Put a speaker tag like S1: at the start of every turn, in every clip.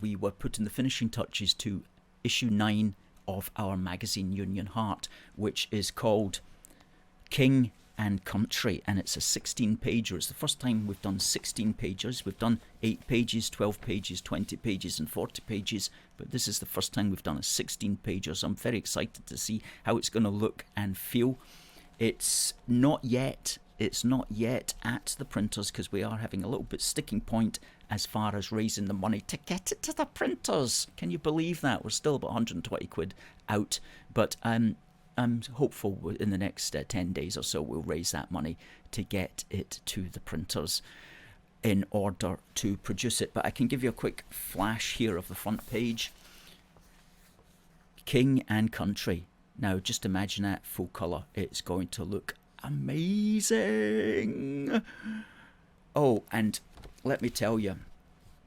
S1: we were putting the finishing touches to issue 9 of our magazine Union Heart, which is called King and Country, and it's a 16-pager. It's the first time we've done 16 pages. We've done 8 pages, 12 pages, 20 pages and 40 pages, but this is the first time we've done a 16-pager, so I'm very excited to see how it's going to look and feel. It's not yet at the printers, because we are having a little bit sticking point as far as raising the money to get it to the printers. Can you believe that? We're still about 120 quid out, but I'm hopeful in the next 10 days or so we'll raise that money to get it to the printers in order to produce it. But I can give you a quick flash here of the front page. King and Country. Now just imagine that full colour. It's going to look amazing. Oh, and let me tell you,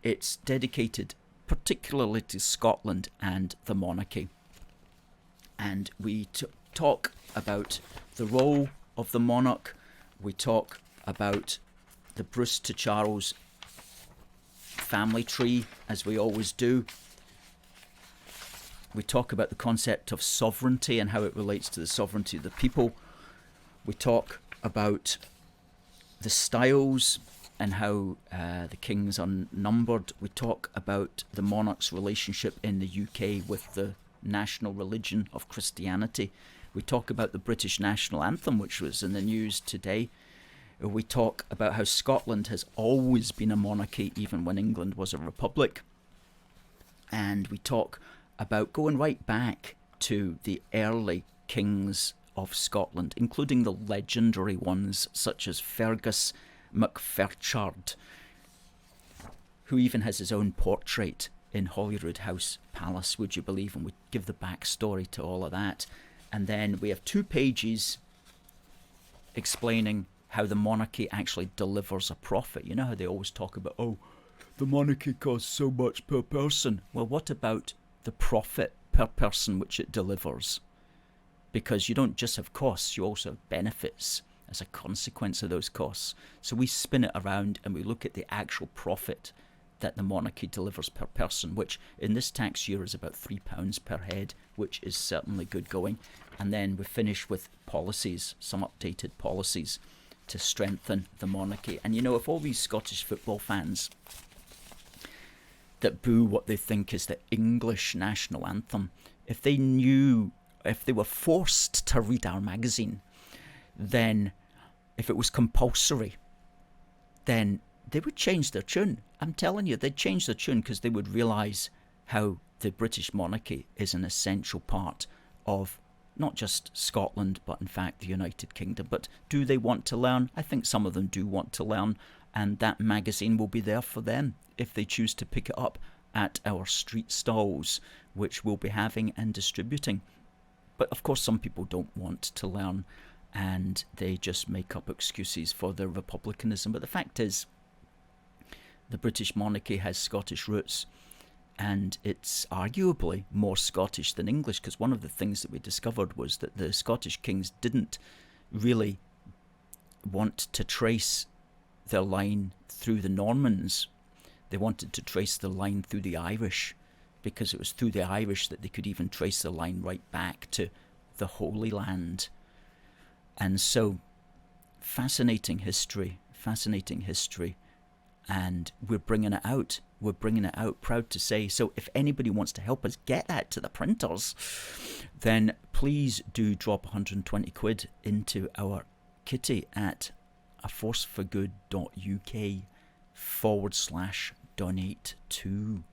S1: it's dedicated particularly to Scotland and the monarchy. And we talk about the role of the monarch. We talk about the Bruce to Charles family tree, as we always do. We talk about the concept of sovereignty and how it relates to the sovereignty of the people. We talk about the styles and how the kings are numbered. We talk about the monarch's relationship in the UK with the national religion of Christianity. We talk about the British national anthem, which was in the news today. We talk about how Scotland has always been a monarchy, even when England was a republic. And we talk about going right back to the early kings of Scotland, including the legendary ones such as Fergus MacFerchard, who even has his own portrait in Holyrood House Palace, would you believe? And we give the backstory to all of that. And then we have 2 pages explaining how the monarchy actually delivers a profit. You know how they always talk about, oh, the monarchy costs so much per person. Well, what about the profit per person which it delivers? Because you don't just have costs, you also have benefits as a consequence of those costs. So we spin it around and we look at the actual profit that the monarchy delivers per person, which in this tax year is about £3 per head, which is certainly good going. And then we finish with policies, some updated policies to strengthen the monarchy. And you know, if all these Scottish football fans that boo what they think is the English national anthem, if they were forced to read our magazine, then if it was compulsory, then they would change their tune. I'm telling you, they'd change their tune, because they would realise how the British monarchy is an essential part of not just Scotland, but in fact the United Kingdom. But do they want to learn? I think some of them do want to learn, and that magazine will be there for them if they choose to pick it up at our street stalls, which we'll be having and distributing. But of course some people don't want to learn, and they just make up excuses for their republicanism. But the fact is, the British monarchy has Scottish roots, and it's arguably more Scottish than English, because one of the things that we discovered was that the Scottish kings didn't really want to trace their line through the Normans. They wanted to trace the line through the Irish, because it was through the Irish that they could even trace the line right back to the Holy Land. And so, fascinating history, and we're bringing it out. We're bringing it out, proud to say. So if anybody wants to help us get that to the printers, then please do drop 120 quid into our kitty at aforceforgood.uk/donate to.